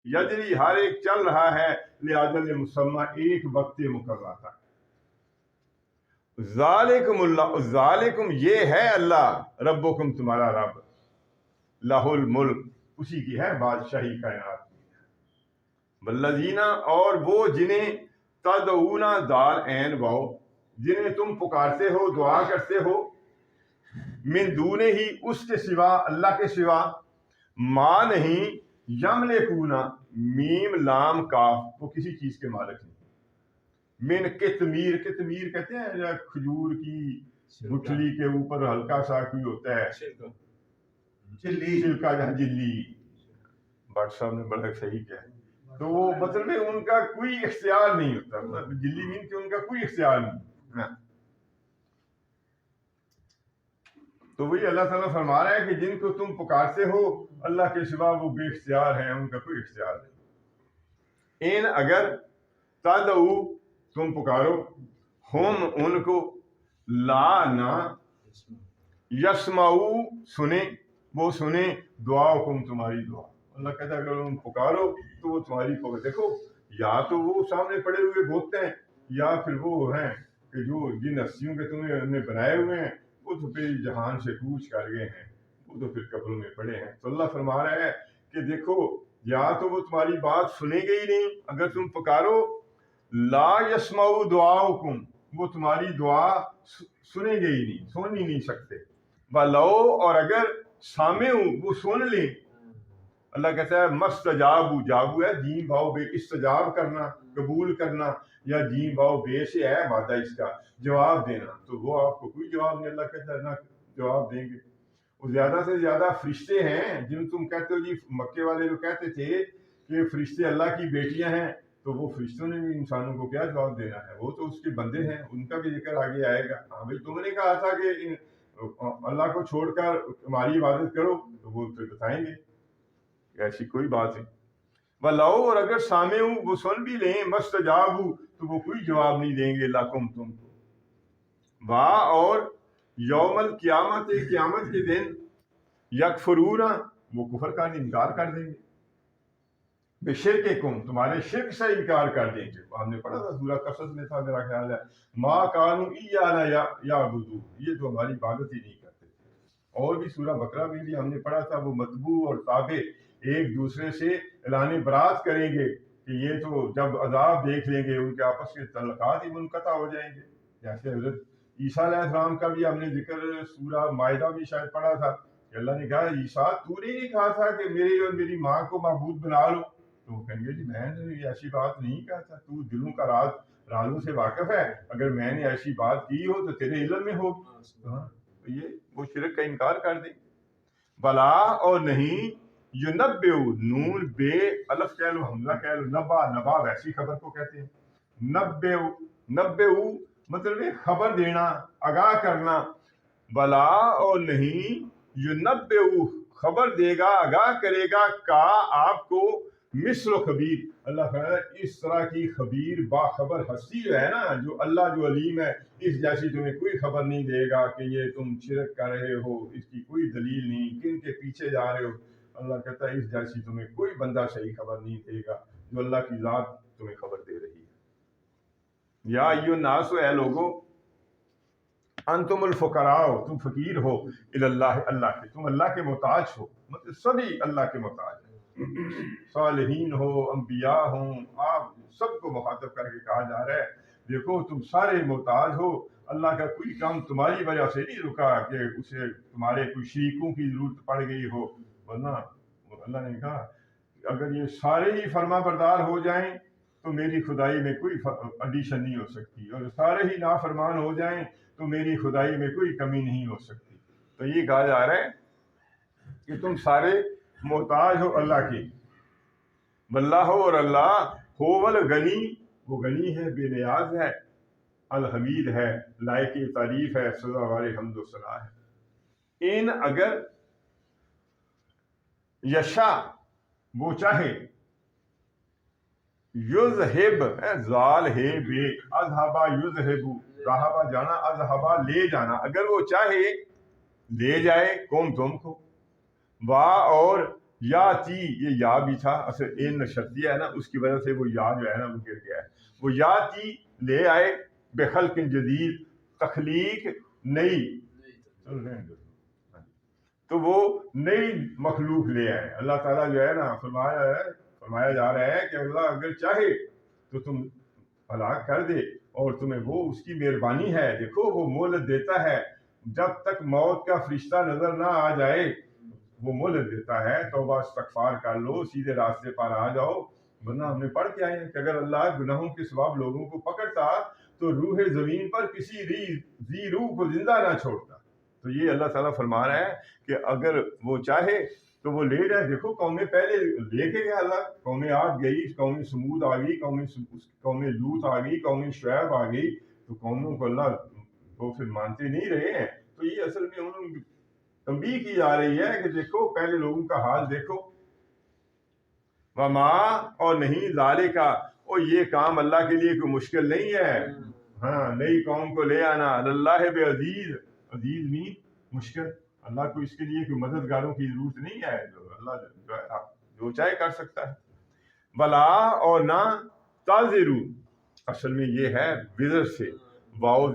یجری ہر ایک چل رہا ہے لأجل مسمى ایک وقت مقررہ تک. ذالکم اللہ ذالکم یہ ہے اللہ ربکم تمہارا رب لہ الملک اسی کی ہے بادشاہی کائنات کی. والذین اور وہ جنہیں تدعون دال عین واؤ جنہیں تم پکارتے ہو دعا کرتے ہو من دونہ ہی اس کے سوا اللہ کے سوا ما نہیں یملکون میم لام کاف وہ کسی چیز کے مالک نہیں. من قطمیر قطمیر کہتے ہیں یا کھجور کی گٹھلی کے اوپر ہلکا سا کوئی ہوتا ہے چھلکا یا جلی. بٹ صاحب نے بڑا صحیح کیا ہے. تو وہ مطلب ہے ان کا کوئی اختیار نہیں ہوتا. جلی مین کہ ان کا کوئی اختیار نہیں. تو وہی اللہ تعالیٰ فرما رہا ہے کہ جن کو تم پکارتے ہو اللہ کے سوا وہ بے اختیار ہیں ان کا کوئی اختیار نہیں. ان اگر تدعو تم پکارو ہم ان کو لا نہ یسمعو سنیں وہ سنیں دعاؤکم تمہاری دعا. اللہ کہتا ہے اگر تم پکارو تو وہ تمہاری پکار. دیکھو یا تو وہ سامنے پڑے ہوئے بولتے ہیں یا پھر وہ ہیں کہ جو جن ہستیوں کے تمہیں نے بنائے ہوئے ہیں وہ تو پھر جہان سے کوچ کر گئے ہیں وہ تو پھر قبروں میں پڑے ہیں. تو اللہ فرما رہا ہے کہ دیکھو یا تو وہ تمہاری بات سنیں گے ہی نہیں اگر تم پکارو لا یسمعوا دعاؤکم وہ تمہاری دعا سنیں گے ہی نہیں سن ہی نہیں سکتے. ولو اور اگر سامعوا وہ سن لیں. اللہ کہتا ہے مستجابوا جابو ہے جیم بھاؤ بے استجاب کرنا قبول کرنا یا جیم بھاؤ بے سے ہے وعدہ اس کا جواب دینا تو وہ آپ کو کوئی جواب نہیں. اللہ کہتا ہے نہ جواب دیں گے. وہ زیادہ سے زیادہ فرشتے ہیں جن تم کہتے ہو جی مکے والے جو کہتے تھے کہ فرشتے اللہ کی بیٹیاں ہیں تو وہ فرشتوں نے بھی انسانوں کو کیا جواب دینا ہے. وہ تو اس کے بندے ہیں ان کا بھی ذکر آگے آئے گا. ہاں بھائی تم نے کہا تھا کہ اللہ کو چھوڑ کر ہماری عبادت کرو تو وہ تو بتائیں گے ایسی کوئی بات نہیں. وَلَوْ اور اگر سامعوا وہ سن بھی لیں مستجابوا تو وہ کوئی جواب نہیں دیں گے لکم تم کو. اور یوم القیامت قیامت کے دن یکفرون وہ کفر کا انکار کر دیں گے بشرککم تمہارے شرک سے انکار کر دیں گے. ہم نے پڑھا تھا سورہ قصص میں تھا میرا خیال ہے ما کانوا ایانا یعبدون یہ تو ہماری عبادت ہی نہیں کرتے تھے. اور بھی سورہ بقرہ میں بھی ہم نے پڑھا تھا وہ متبوع اور تابع ایک دوسرے سے اعلان برات کریں گے کہ یہ تو جب عذاب دیکھ لیں گے ان کے آپس کے تعلقات ہی منقطع ہو جائیں گے. جیسے حضرت عیسیٰ علیہ السلام کا بھی ہم نے ذکر سورہ مائدہ بھی شاید پڑھا تھا کہ اللہ نے کہا عیسیٰ تو نے نہیں کہا تھا کہ میری اور میری ماں کو معبود بنا لو. تو وہ کہیں گے جی میں نے ایسی بات نہیں کہا تھا تو دلوں کا رازوں سے واقف ہے اگر میں نے ایسی بات کی ہو تو تیرے علم میں ہوگی. تو یہ وہ شرک کا انکار کر دیں. بلا اور نہیں ینبئ نون بے الف کہہ لو حمزہ کہہ لو نبا ویسی خبر کو کہتے ہیں. نبئ مطلب خبر دینا آگاہ کرنا. بلا اور نہیں ینبئ خبر دے گا آگاہ کرے گا کا آپ کو مثل خبیر. اللہ فرماتا ہے اس طرح کی خبیر باخبر ہستی جو ہے نا جو اللہ جو علیم ہے اس جیسی تمہیں کوئی خبر نہیں دے گا کہ یہ تم شرک کر رہے ہو اس کی کوئی دلیل نہیں کن کے پیچھے جا رہے ہو. اللہ کہتا ہے اس جیسی تمہیں کوئی بندہ صحیح خبر نہیں دے گا جو اللہ کی ذات تمہیں خبر دے رہی ہے. یا ایھا الناس اے لوگو انتم الفقراء تم فقیر ہو الی اللہ اللہ کے تم اللہ کے محتاج ہو. مطلب سبھی اللہ کے محتاج ہیں صالحین ہو انبیاء ہوں آپ سب کو مخاطب کر کے کہا جا رہا ہے دیکھو تم سارے محتاج ہو. اللہ کا کوئی کام تمہاری وجہ سے نہیں رکا کہ اسے تمہارے کوئی شریکوں کی ضرورت پڑ گئی ہو ورنہ اللہ نے کہا اگر یہ سارے ہی فرما بردار ہو جائیں تو میری خدائی میں کوئی ایڈیشن نہیں ہو سکتی اور سارے ہی نافرمان ہو جائیں تو میری خدائی میں کوئی کمی نہیں ہو سکتی. تو یہ کہا جا رہا ہے کہ تم سارے محتاج ہو اللہ کی. واللہ اور اللہ هو الغنی وہ غنی ہے بے نیاز ہے الحمید ہے لائق تعریف ہے سزاوار حمد و ثنا ہے. ان اگر یشا وہ چاہے یذہب زال ہے بے اذہبا یذہب ذہبا جانا اذہبا لے جانا اگر وہ چاہے لے جائے قوم تم کو. وا اور یا تی، یہ یا بھی تھا اصل این شرطیہ ہے نا، اس کی وجہ سے وہ یا جو ہے نا وہ گر گیا ہے. وہ یا تی لے آئے بخلق جدید، تخلیق نئی، تو وہ نئی مخلوق لے آئے. اللہ تعالیٰ جو ہے نا فرمایا جا رہا ہے کہ اللہ اگر چاہے تو تم ہلاک کر دے، اور تمہیں وہ اس کی مہربانی ہے. دیکھو وہ مہلت دیتا ہے، جب تک موت کا فرشتہ نظر نہ آ جائے وہ مہلت دیتا ہے. توبہ استغفار کر لو، سیدھے راستے پر آ جاؤ. ورنہ ہم نے پڑھ کے آئے ہیں کہ اگر اللہ گناہوں کے سبب لوگوں کو پکڑتا تو روح زمین پر کسی ذی روح کو زندہ نہ چھوڑتا. تو یہ اللہ تعالیٰ فرما رہا ہے کہ اگر وہ چاہے تو وہ لے جائے. دیکھو قومیں پہلے لے کے گیا اللہ، قوم عاد گئی، قوم سمود آ گئی، قوم لوط آ گئی، قوم شعیب آ گئی. تو قوموں کو اللہ وہ پھر مانتے نہیں رہے ہیں. تو یہ اصل میں انہوں تنبیہ کی جا رہی ہے کہ دیکھو پہلے لوگوں کا حال دیکھو. وما، اور نہیں ذالکا، اور یہ کام اللہ کے لیے کوئی مشکل نہیں ہے. ہاں، نئی قوم کو لے آنا، اللہ بے عزیز، عزیز نہیں مشکل. اللہ کو اس کے لیے کوئی مددگاروں کی ضرورت نہیں ہے. جو اللہ جو چاہے کر سکتا ہے. بلا، اور نہ تازرو، اصل میں یہ ہے وزر سے واؤ